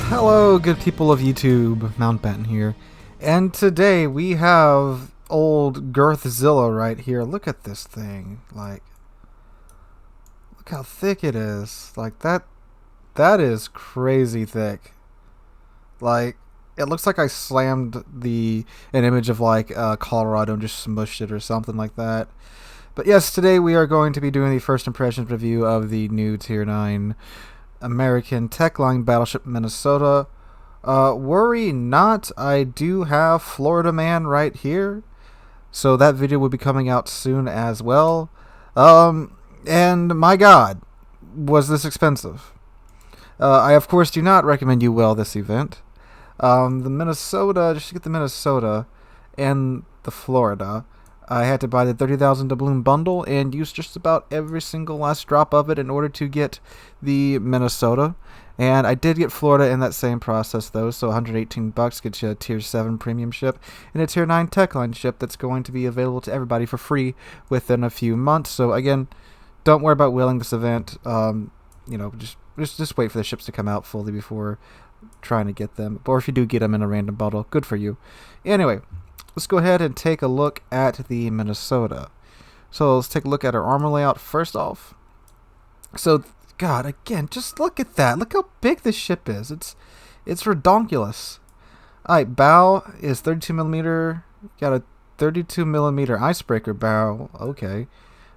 Hello, good people of YouTube, Mountbatten here, and today we have old Girthzilla right here. Look at this thing, like, look how thick it is. Like, that is crazy thick. Like, it looks like I slammed an image of like Colorado and just smushed it or something like that. But yes, today we are going to be doing the first impressions review of the new Tier 9 American Tech Line Battleship Minnesota. Worry not, I do have Florida Man right here, so that video will be coming out soon as well. And my god, was this expensive. I of course do not recommend you well this event. The Minnesota, just to get the Minnesota and the Florida, I had to buy the 30,000 doubloon bundle and use just about every single last drop of it in order to get the Minnesota. And I did get Florida in that same process though, so $118 gets you a Tier 7 premium ship and a Tier 9 Tech Line ship that's going to be available to everybody for free within a few months. So again, don't worry about whaling this event. Just wait for the ships to come out fully before trying to get them. Or if you do get them in a random bundle, good for you. Anyway, let's go ahead and take a look at the Minnesota. So let's take a look at our armor layout first off. So, God, again, just look at that. Look how big this ship is. It's redonkulous. Alright, bow is 32 millimeter. Got a 32 millimeter icebreaker bow. Okay.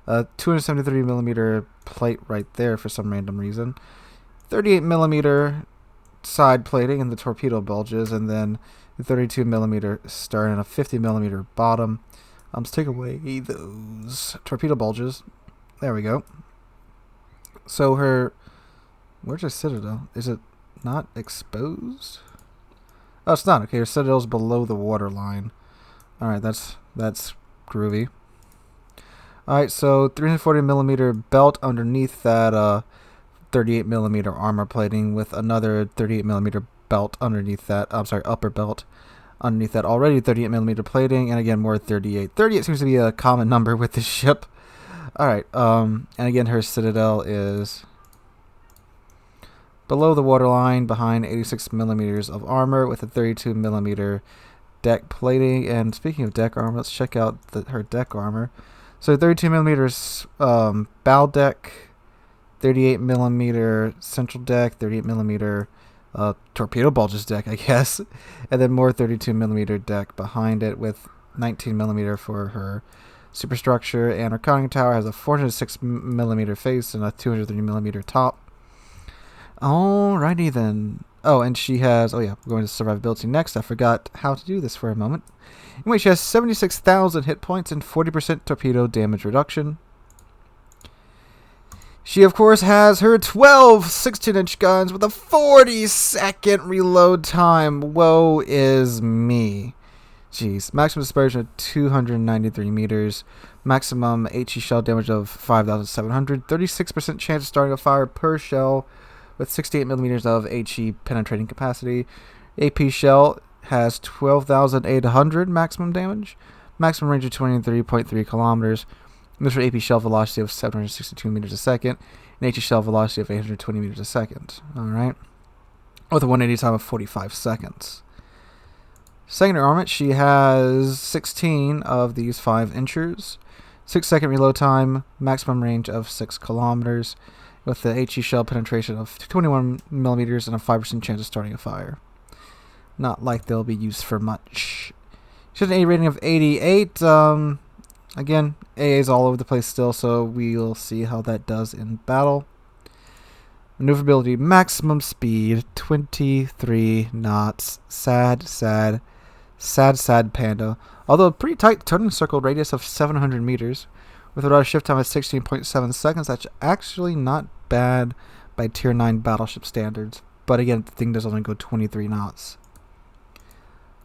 273 millimeter plate right there for some random reason. 38 millimeter side plating and the torpedo bulges, and then 32 millimeter stern and a 50 millimeter bottom. Let's take away those torpedo bulges. There we go. So where's her citadel? Is it not exposed? Oh, it's not. Okay, her citadel's below the waterline. Alright, that's groovy. Alright, so 340 millimeter belt underneath that 38 millimeter armor plating with another 38 millimeter belt underneath that. I'm sorry, upper belt underneath that already 38 millimeter plating, and again more 38. 38 seems to be a common number with this ship. Alright, and again her citadel is below the waterline behind 86 millimeters of armor with a 32 millimeter deck plating. And speaking of deck armor, let's check out her deck armor. So 32 millimeters bow deck, 38 millimeter central deck, 38 millimeter torpedo bulges deck, I guess, and then more 32 millimeter deck behind it with 19 millimeter for her superstructure, and her conning tower has a 406 millimeter face and a 230 millimeter top. Alrighty then. Oh, and she has, we're going to survivability next. I forgot how to do this for a moment. Anyway, she has 76,000 hit points and 40% torpedo damage reduction. She, of course, has her 12 16-inch guns with a 40-second reload time. Woe is me. Jeez. Maximum dispersion of 293 meters. Maximum HE shell damage of 5,700. 36% chance of starting a fire per shell with 68 millimeters of HE penetrating capacity. AP shell has 12,800 maximum damage. Maximum range of 23.3 kilometers. Mr. AP shell velocity of 762 meters a second, and HE shell velocity of 820 meters a second. Alright. With a 180 time of 45 seconds. Secondary armament, she has 16 of these 5-inchers. 6-second reload time, maximum range of 6 kilometers, with the HE shell penetration of 21 millimeters and a 5% chance of starting a fire. Not like they'll be used for much. She has an A rating of 88. Again, AA is all over the place still, so we'll see how that does in battle. Maneuverability, maximum speed, 23 knots. Sad panda. Although a pretty tight turning circle radius of 700 meters. With a rudder shift time of 16.7 seconds, that's actually not bad by Tier 9 battleship standards. But again, the thing does only go 23 knots.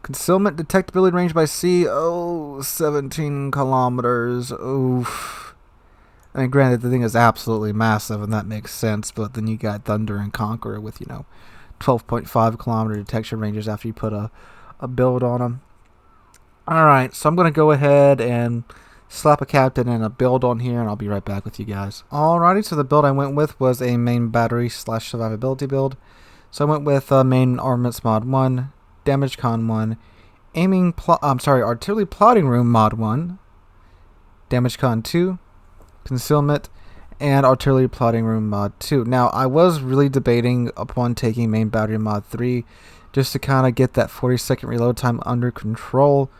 Concealment detectability range by sea, 17 kilometers. Oof. I mean, granted, the thing is absolutely massive, and that makes sense, but then you got Thunder and Conqueror with, 12.5 kilometer detection ranges after you put a build on them. Alright, so I'm going to go ahead and slap a captain and a build on here, and I'll be right back with you guys. Alrighty, so the build I went with was a main battery / survivability build. So I went with main armaments mod 1, damage con 1, artillery plotting room mod 1, damage con 2, concealment, and artillery plotting room mod 2. Now, I was really debating upon taking main battery mod 3 just to kind of get that 40-second reload time under control,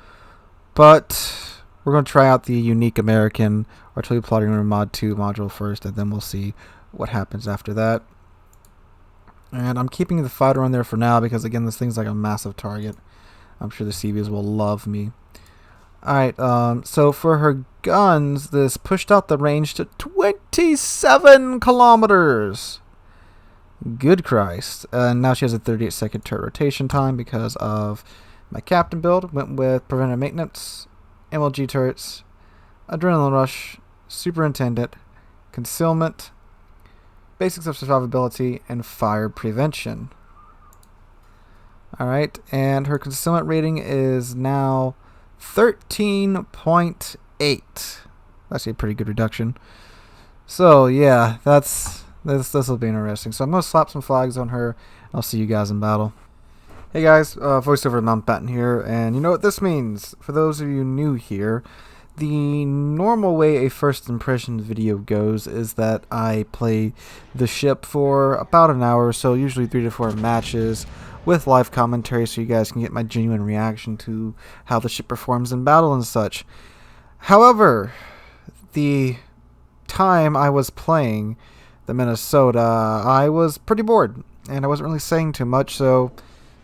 but we're going to try out the unique American artillery plotting room mod 2 module first, and then we'll see what happens after that. And I'm keeping the fighter on there for now because, again, this thing's like a massive target. I'm sure the CVs will love me. Alright, so for her guns, this pushed out the range to 27 kilometers. Good Christ. And now she has a 38-second turret rotation time because of my captain build. Went with preventive maintenance, MLG turrets, adrenaline rush, superintendent, concealment, basics of survivability, and fire prevention. Alright, and her concealment rating is now 13.8. That's a pretty good reduction. So yeah, this will be interesting. So I'm going to slap some flags on her. I'll see you guys in battle. Hey guys, voiceover Mountbatten here, and you know what this means. For those of you new here, the normal way a first impression video goes is that I play the ship for about an hour or so, usually 3 to 4 matches, with live commentary so you guys can get my genuine reaction to how the ship performs in battle and such. However, the time I was playing the Minnesota, I was pretty bored, and I wasn't really saying too much, so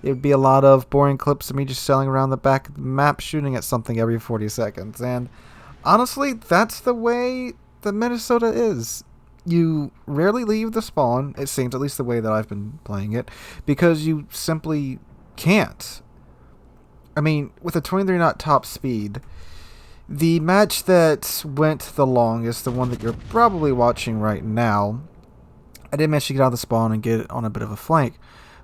it would be a lot of boring clips of me just sailing around the back of the map shooting at something every 40 seconds. And honestly, that's the way the Minnesota is. You rarely leave the spawn, it seems, at least the way that I've been playing it, because you simply can't. I mean, with a 23 knot top speed, the match that went the longest, the one that you're probably watching right now, I did manage to get out of the spawn and get on a bit of a flank.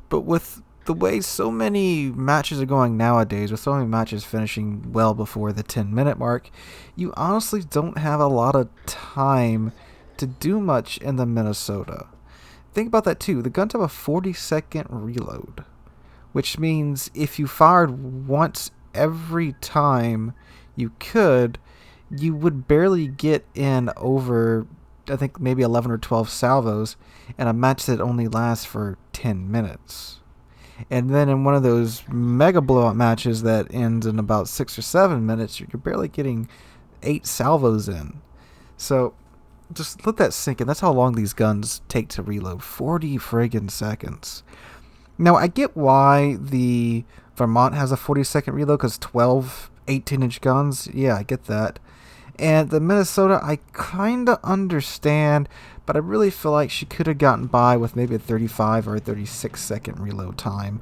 But with the way so many matches are going nowadays, with so many matches finishing well before the 10-minute mark, you honestly don't have a lot of time to do much in the Minnesota. Think about that too. The guns have a 40-second reload, which means if you fired once every time you could, you would barely get in over, I think, maybe 11 or 12 salvos in a match that only lasts for 10 minutes. And then in one of those mega blowout matches that ends in about 6 or 7 minutes, you're barely getting 8 salvos in. So just let that sink in. That's how long these guns take to reload. 40 friggin' seconds. Now, I get why the Vermont has a 40-second reload, because 12 18-inch guns. Yeah, I get that. And the Minnesota, I kind of understand, but I really feel like she could have gotten by with maybe a 35 or a 36-second reload time.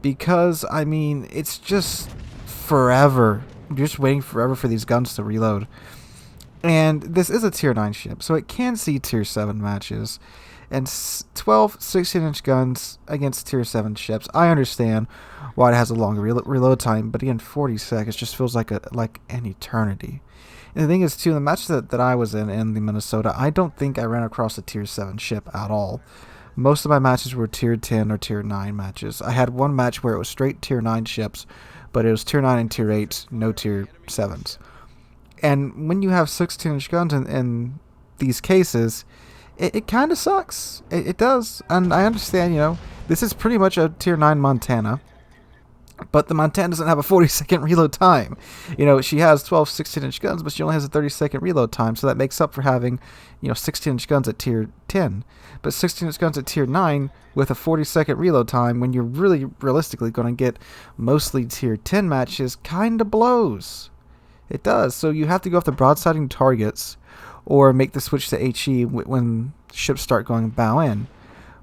Because, I mean, it's just forever. You're just waiting forever for these guns to reload. And this is a Tier 9 ship, so it can see Tier 7 matches. And 12 16-inch guns against Tier 7 ships, I understand why it has a longer reload time, but again, 40 seconds just feels like an eternity. And the thing is, too, the match that I was in the Minnesota, I don't think I ran across a Tier 7 ship at all. Most of my matches were Tier 10 or Tier 9 matches. I had one match where it was straight Tier 9 ships, but it was Tier 9 and Tier 8, no Tier 7s. And when you have 16-inch guns in these cases, it kind of sucks. It does. And I understand, this is pretty much a Tier 9 Montana. But the Montana doesn't have a 40-second reload time. She has 12 16-inch guns, but she only has a 30-second reload time. So that makes up for having, 16-inch guns at Tier 10. But 16-inch guns at Tier 9 with a 40-second reload time, when you're really realistically going to get mostly Tier 10 matches, kind of blows. It does. So you have to go after broadsiding targets or make the switch to HE when ships start going bow in,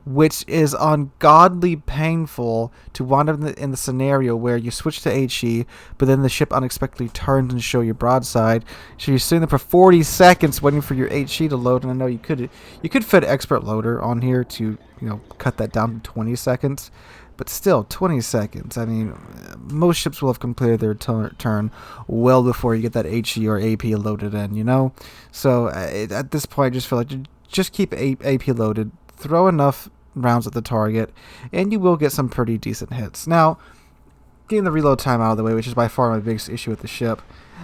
which is ungodly painful to wind up in the scenario where you switch to HE, but then the ship unexpectedly turns and show you broadside. So you're sitting there for 40 seconds waiting for your HE to load, and I know you could fit expert loader on here to cut that down to 20 seconds, but still 20 seconds. I mean, most ships will have completed their turn well before you get that HE or AP loaded in. So at this point, I just feel like just keep AP loaded. Throw enough rounds at the target, and you will get some pretty decent hits. Now, getting the reload time out of the way, which is by far my biggest issue with the ship,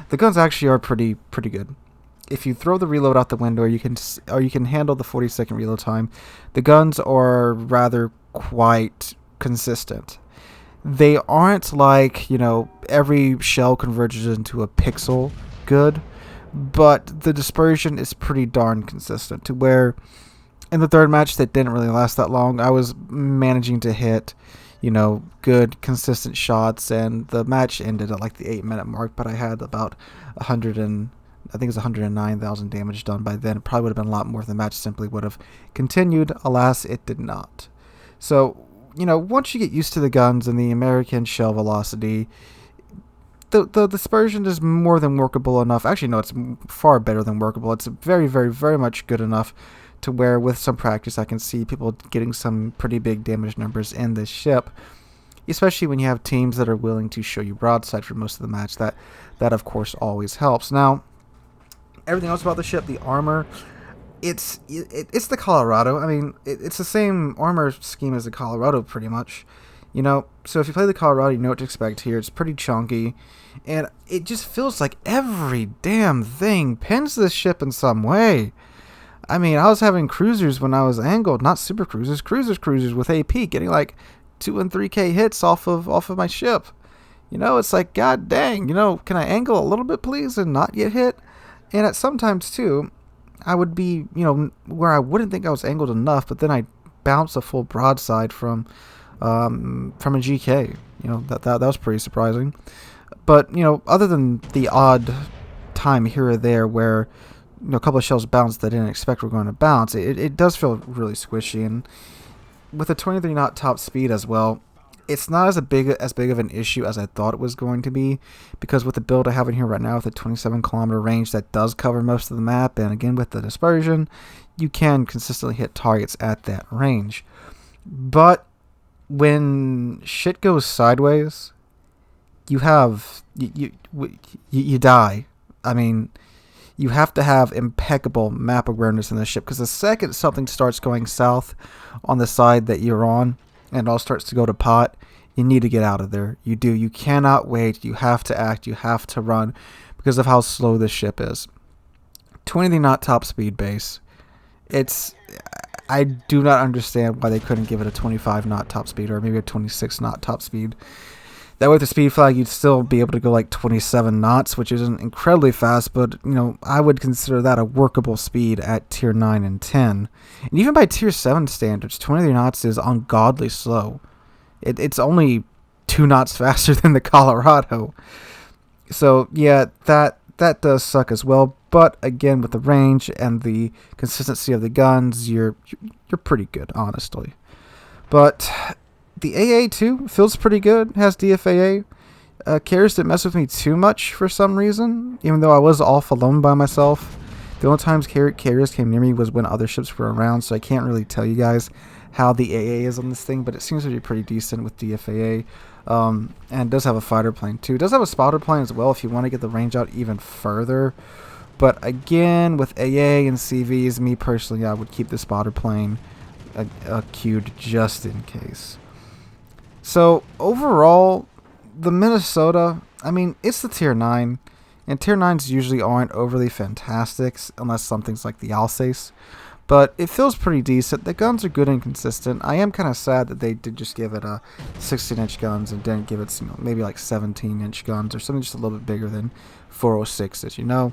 the guns actually are pretty good. If you throw the reload out the window, or you can handle the 40-second reload time, the guns are rather quite consistent. They aren't like, every shell converges into a pixel good, but the dispersion is pretty darn consistent to where in the third match that didn't really last that long, I was managing to hit, good consistent shots, and the match ended at like the 8-minute mark, but I had about 109,000 damage done by then. It probably would have been a lot more if the match simply would have continued. Alas, it did not. So, once you get used to the guns and the American shell velocity, the dispersion is more than workable enough. Actually, no, it's far better than workable. It's very, very, very much good enough to where with some practice I can see people getting some pretty big damage numbers in this ship, especially when you have teams that are willing to show you broadside for most of the match. That of course always helps. Now, everything else about the ship, the armor, it's the Colorado. I mean, it's the same armor scheme as the Colorado pretty much. So if you play the Colorado, you know what to expect here. It's pretty chunky, and it just feels like every damn thing pins this ship in some way. I mean, I was having cruisers when I was angled, not super cruisers, cruisers with AP, getting like 2 and 3K hits off of my ship. It's like, god dang, can I angle a little bit please and not get hit? And at sometimes too, I would be, where I wouldn't think I was angled enough, but then I bounce a full broadside from a GK. That was pretty surprising. But, other than the odd time here or there where a couple of shells bounced that I didn't expect were going to bounce, it does feel really squishy. And with a 23 knot top speed as well, it's not as big of an issue as I thought it was going to be, because with the build I have in here right now with a 27 kilometer range that does cover most of the map, and again with the dispersion, you can consistently hit targets at that range. But when shit goes sideways, you die. I mean, you have to have impeccable map awareness in this ship, because the second something starts going south on the side that you're on and all starts to go to pot, you need to get out of there. You do. You cannot wait. You have to act. You have to run because of how slow this ship is. 23 knot top speed base. I do not understand why they couldn't give it a 25 knot top speed, or maybe a 26 knot top speed. That way with the speed flag, you'd still be able to go like 27 knots, which isn't incredibly fast, but, I would consider that a workable speed at tier 9 and 10. And even by tier 7 standards, 23 knots is ungodly slow. It's only 2 knots faster than the Colorado. So, yeah, that does suck as well. But, again, with the range and the consistency of the guns, you're pretty good, honestly. But the AA too feels pretty good. Has DFAA. Carriers didn't mess with me too much for some reason, even though I was off alone by myself. The only times carriers came near me was when other ships were around, so I can't really tell you guys how the AA is on this thing, but it seems to be pretty decent with DFAA. And it does have a fighter plane too. It does have a spotter plane as well if you want to get the range out even further. But again, with AA and CVs, me personally, I would keep the spotter plane queued just in case. So, overall, the Minnesota, I mean, it's the tier 9, and tier 9s usually aren't overly fantastic, unless something's like the Alsace, but it feels pretty decent. The guns are good and consistent. I am kind of sad that they did just give it a 16-inch guns and didn't give it, maybe like 17-inch guns, or something just a little bit bigger than 406s,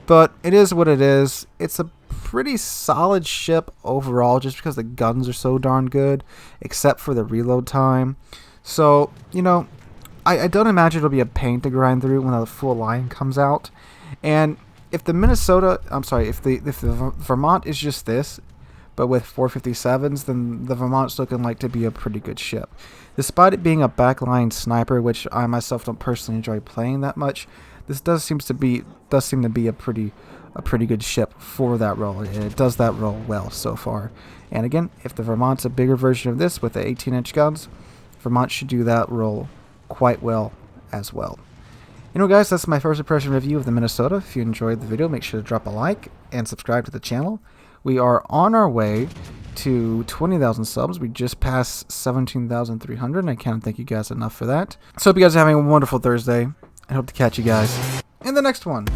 But it is what it is. It's a pretty solid ship overall, just because the guns are so darn good, except for the reload time. So, I don't imagine it'll be a pain to grind through when the full line comes out. And if the Vermont is just this, but with 457s, then the Vermont's looking like to be a pretty good ship. Despite it being a backline sniper, which I myself don't personally enjoy playing that much, this does seem to be a pretty good ship for that role, and it does that role well so far. And again, if the Vermont's a bigger version of this with the 18-inch guns, Vermont should do that role quite well as well. Guys, that's my first impression review of the Minnesota. If you enjoyed the video, make sure to drop a like and subscribe to the channel. We are on our way to 20,000 subs. We just passed 17,300, and I can't thank you guys enough for that. So hope you guys are having a wonderful Thursday. I hope to catch you guys in the next one.